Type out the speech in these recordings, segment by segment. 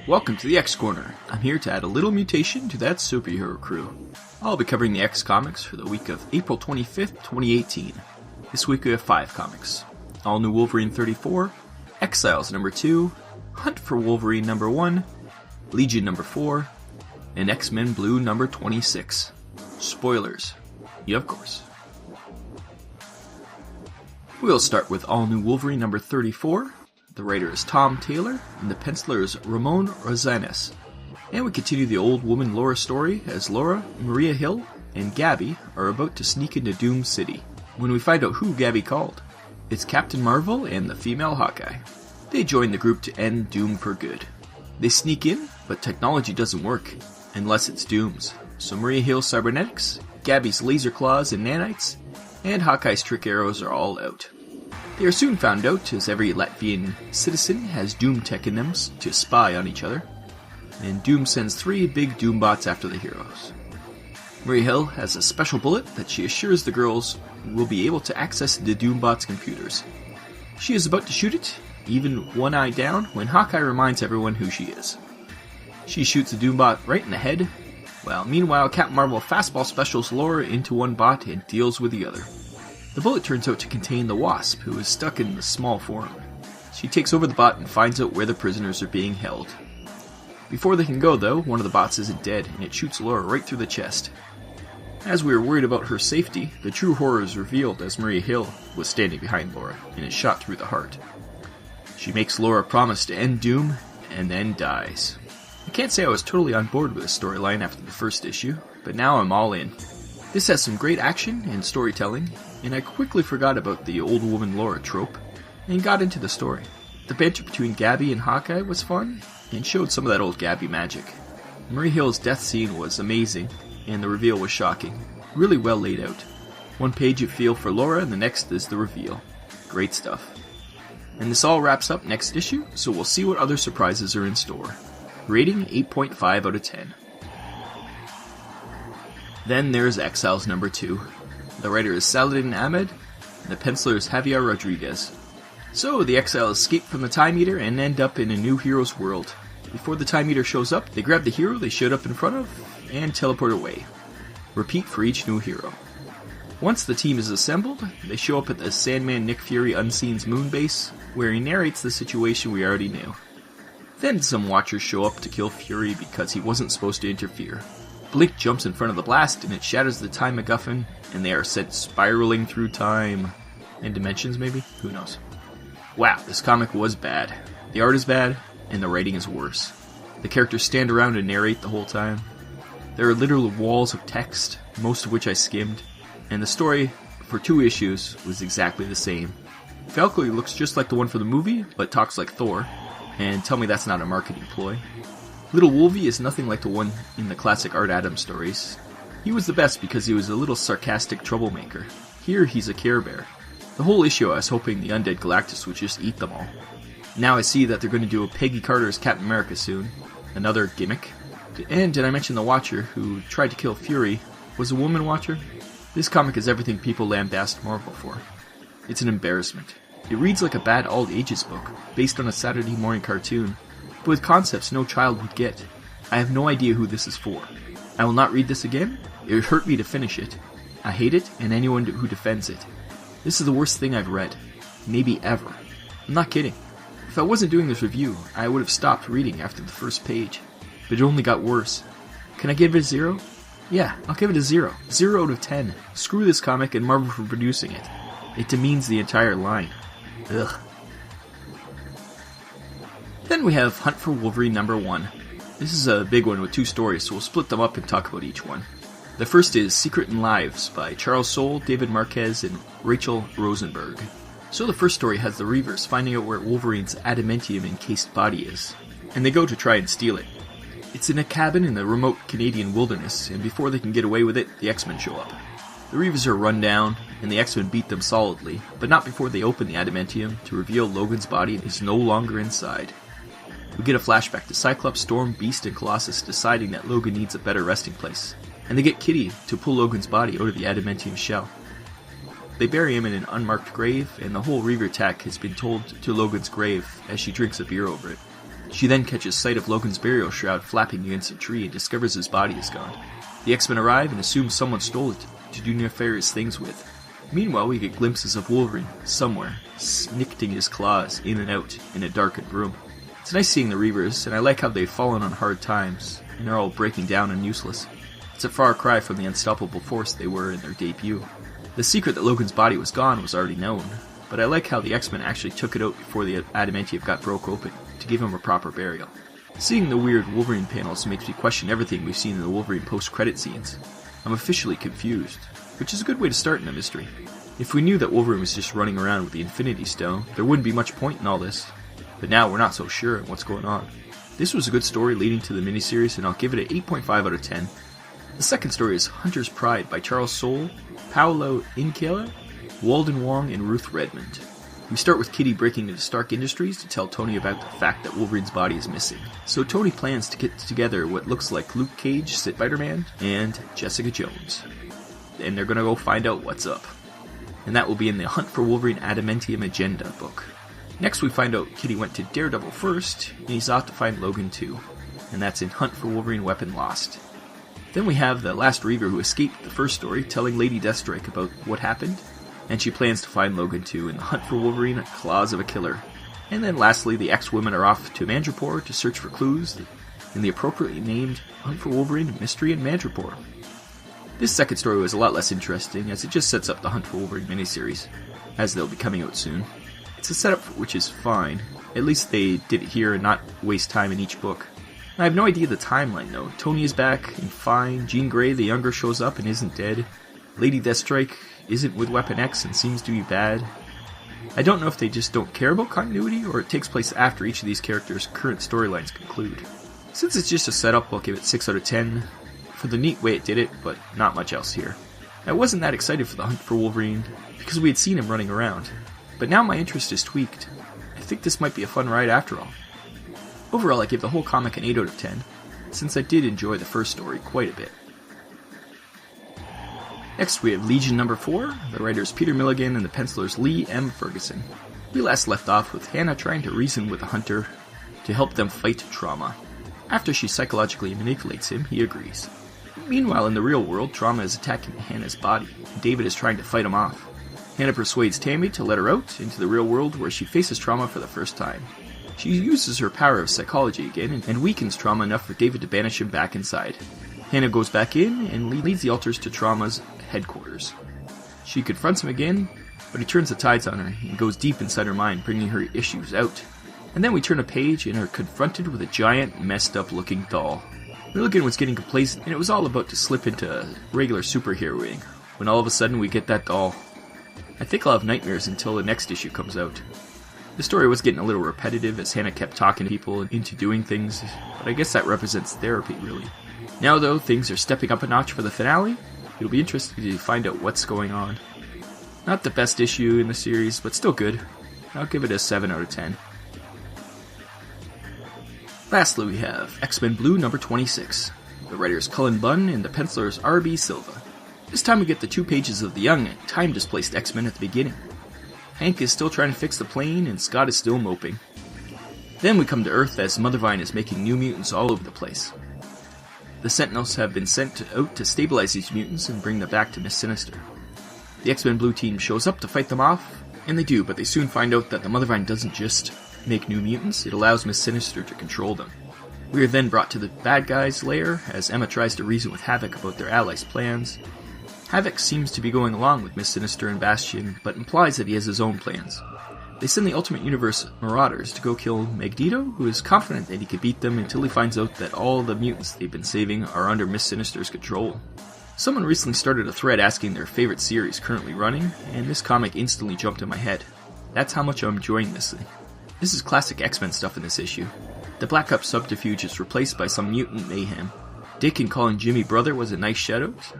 Welcome to the X Corner. I'm here to add a little mutation to that Superherocrew. I'll be covering the X comics for the week of April 25th, 2018. This week we have 5 comics. All New Wolverine 34, Exiles number 2, Hunt for Wolverine number 1, Legion number 4, and X-Men Blue number 26. Spoilers. Yeah, of course. We'll start with All New Wolverine number 34. The writer is Tom Taylor, and the penciler is Ramon Rosales. And we continue the old woman Laura story as Laura, Maria Hill, and Gabby are about to sneak into Doom City, when we find out who Gabby called. It's Captain Marvel and the female Hawkeye. They join the group to end Doom for good. They sneak in, but technology doesn't work, unless it's Doom's. So Maria Hill's cybernetics, Gabby's laser claws and nanites, and Hawkeye's trick arrows are all out. They are soon found out, as every Latvian citizen has Doom tech in them to spy on each other, and Doom sends 3 big Doom bots after the heroes. Maria Hill has a special bullet that she assures the girls will be able to access the Doom bots' computers. She is about to shoot it, even one eye down, when Hawkeye reminds everyone who she is. She shoots the Doom bot right in the head, while meanwhile Captain Marvel fastball specials Laura into one bot and deals with the other. The bullet turns out to contain the Wasp, who is stuck in the small form. She takes over the bot and finds out where the prisoners are being held. Before they can go, though, one of the bots isn't dead, and it shoots Laura right through the chest. As we were worried about her safety, the true horror is revealed as Maria Hill was standing behind Laura, and is shot through the heart. She makes Laura promise to end Doom, and then dies. I can't say I was totally on board with the storyline after the first issue, but now I'm all in. This has some great action and storytelling, and I quickly forgot about the old woman Laura trope, and got into the story. The banter between Gabby and Hawkeye was fun, and showed some of that old Gabby magic. Maria Hill's death scene was amazing, and the reveal was shocking. Really well laid out. One page of feel for Laura, and the next is the reveal. Great stuff. And this all wraps up next issue, so we'll see what other surprises are in store. Rating 8.5 out of 10. Then there's Exiles number 2. The writer is Saladin Ahmed, and the penciler is Javier Rodriguez. So, the Exiles escape from the Time Eater and end up in a new hero's world. Before the Time Eater shows up, they grab the hero they showed up in front of, and teleport away. Repeat for each new hero. Once the team is assembled, they show up at the Sandman Nick Fury Unseen's moon base, where he narrates the situation we already knew. Then some Watchers show up to kill Fury because he wasn't supposed to interfere. Blink jumps in front of the blast and it shatters the Time MacGuffin, and they are sent spiraling through time. And dimensions, maybe? Who knows? Wow, this comic was bad. The art is bad, and the writing is worse. The characters stand around and narrate the whole time. There are literal walls of text, most of which I skimmed, and the story, for 2 issues, was exactly the same. Valkyrie looks just like the one for the movie, but talks like Thor, and tell me that's not a marketing ploy. Little Wolvie is nothing like the one in the classic Art Adams stories. He was the best because he was a little sarcastic troublemaker. Here he's a Care Bear. The whole issue I was hoping the undead Galactus would just eat them all. Now I see that they're going to do a Peggy Carter's Captain America soon. Another gimmick. And did I mention the Watcher, who tried to kill Fury, was a woman Watcher? This comic is everything people lambast Marvel for. It's an embarrassment. It reads like a bad all-ages book, based on a Saturday morning cartoon, but with concepts no child would get. I have no idea who this is for. I will not read this again. It would hurt me to finish it. I hate it, and anyone who defends it. This is the worst thing I've read. Maybe ever. I'm not kidding. If I wasn't doing this review, I would have stopped reading after the first page. But it only got worse. Can I give it a 0? Yeah, I'll give it a 0. 0 out of 10. Screw this comic and Marvel for producing it. It demeans the entire line. Ugh. Then we have Hunt for Wolverine number 1. This is a big one with 2 stories, so we'll split them up and talk about each one. The first is Secret and Lives by Charles Soule, David Marquez, and Rachel Rosenberg. So the first story has the Reavers finding out where Wolverine's adamantium-encased body is, and they go to try and steal it. It's in a cabin in the remote Canadian wilderness, and before they can get away with it, the X-Men show up. The Reavers are run down, and the X-Men beat them solidly, but not before they open the adamantium to reveal Logan's body is no longer inside. We get a flashback to Cyclops, Storm, Beast, and Colossus deciding that Logan needs a better resting place, and they get Kitty to pull Logan's body out of the adamantium shell. They bury him in an unmarked grave, and the whole Reaver attack has been told to Logan's grave as she drinks a beer over it. She then catches sight of Logan's burial shroud flapping against a tree and discovers his body is gone. The X-Men arrive and assume someone stole it to do nefarious things with. Meanwhile, we get glimpses of Wolverine, somewhere, snicking his claws in and out in a darkened room. It's nice seeing the Reavers, and I like how they've fallen on hard times, and are all breaking down and useless. It's a far cry from the unstoppable force they were in their debut. The secret that Logan's body was gone was already known, but I like how the X-Men actually took it out before the adamantium got broke open, to give him a proper burial. Seeing the weird Wolverine panels makes me question everything we've seen in the Wolverine post-credit scenes. I'm officially confused, which is a good way to start in a mystery. If we knew that Wolverine was just running around with the Infinity Stone, there wouldn't be much point in all this. But now we're not so sure on what's going on. This was a good story leading to the miniseries, and I'll give it an 8.5 out of 10. The second story is Hunter's Pride by Charles Soule, Paolo Incela, Walden Wong, and Ruth Redmond. We start with Kitty breaking into Stark Industries to tell Tony about the fact that Wolverine's body is missing. So Tony plans to get together what looks like Luke Cage, Spider-Man, and Jessica Jones. And they're gonna go find out what's up. And that will be in the Hunt for Wolverine Adamantium Agenda book. Next we find out Kitty went to Daredevil first, and he's off to find Logan too. And that's in Hunt for Wolverine Weapon Lost. Then we have the last Reaver who escaped the first story telling Lady Deathstrike about what happened, and she plans to find Logan too in the Hunt for Wolverine Claws of a Killer. And then lastly, the X-Women are off to Madripoor to search for clues in the appropriately named Hunt for Wolverine Mystery in Madripoor. This second story was a lot less interesting, as it just sets up the Hunt for Wolverine miniseries, as they'll be coming out soon. It's a setup which is fine. At least they did it here and not waste time in each book. I have no idea the timeline though. Tony is back and fine, Jean Grey the younger shows up and isn't dead. Lady Deathstrike isn't with Weapon X and seems to be bad. I don't know if they just don't care about continuity, or it takes place after each of these characters' current storylines conclude. Since it's just a setup, I'll give it 6 out of 10. For the neat way it did it, but not much else here. I wasn't that excited for the Hunt for Wolverine, because we had seen him running around. But now my interest is tweaked. I think this might be a fun ride after all. Overall, I give the whole comic an 8 out of 10, since I did enjoy the first story quite a bit. Next we have Legion number 4, the writers Peter Milligan and the pencilers Lee M. Ferguson. We last left off with Hannah trying to reason with a hunter to help them fight trauma. After she psychologically manipulates him, he agrees. Meanwhile, in the real world, Trauma is attacking Hannah's body, and David is trying to fight him off. Hannah persuades Tammy to let her out into the real world where she faces Trauma for the first time. She uses her power of psychology again and weakens Trauma enough for David to banish him back inside. Hannah goes back in and leads the alters to Trauma's headquarters. She confronts him again, but he turns the tides on her and goes deep inside her mind, bringing her issues out. And then we turn a page and are confronted with a giant, messed up looking doll. Milligan was getting complacent and it was all about to slip into regular superheroing, when all of a sudden we get that doll. I think I'll have nightmares until the next issue comes out. The story was getting a little repetitive as Hannah kept talking to people into doing things, but I guess that represents therapy really. Now though, things are stepping up a notch for the finale. It'll be interesting to find out what's going on. Not the best issue in the series, but still good. I'll give it a 7 out of 10. Lastly, we have X-Men Blue number 26. The writer is Cullen Bunn and the penciler is R.B. Silva. This time we get the 2 pages of the young, time-displaced X-Men at the beginning. Hank is still trying to fix the plane and Scott is still moping. Then we come to Earth as Mothervine is making new mutants all over the place. The Sentinels have been sent out to stabilize these mutants and bring them back to Miss Sinister. The X-Men Blue team shows up to fight them off, and they do, but they soon find out that the Mothervine doesn't just make new mutants, it allows Miss Sinister to control them. We are then brought to the bad guys' lair as Emma tries to reason with Havoc about their allies' plans. Havoc seems to be going along with Miss Sinister and Bastion, but implies that he has his own plans. They send the Ultimate Universe Marauders to go kill Magneto, who is confident that he can beat them until he finds out that all the mutants they've been saving are under Miss Sinister's control. Someone recently started a thread asking their favorite series currently running, and this comic instantly jumped in my head. That's how much I'm enjoying this thing. This is classic X-Men stuff in this issue. The Black Ops subterfuge is replaced by some mutant mayhem. Dick and calling Jimmy brother was a nice shout-out.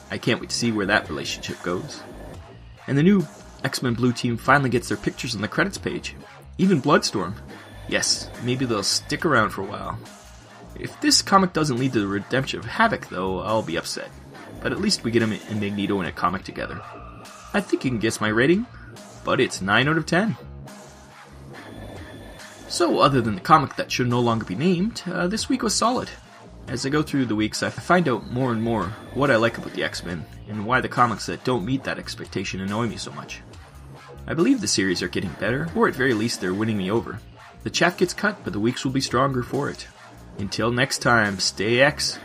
I can't wait to see where that relationship goes. And the new X-Men Blue team finally gets their pictures on the credits page. Even Bloodstorm. Yes, maybe they'll stick around for a while. If this comic doesn't lead to the redemption of Havoc, though, I'll be upset. But at least we get him and Magneto in a comic together. I think you can guess my rating, but it's 9 out of 10. So other than the comic that should no longer be named, this week was solid. As I go through the weeks, I find out more and more what I like about the X-Men, and why the comics that don't meet that expectation annoy me so much. I believe the series are getting better, or at very least they're winning me over. The chaff gets cut, but the weeks will be stronger for it. Until next time, stay X.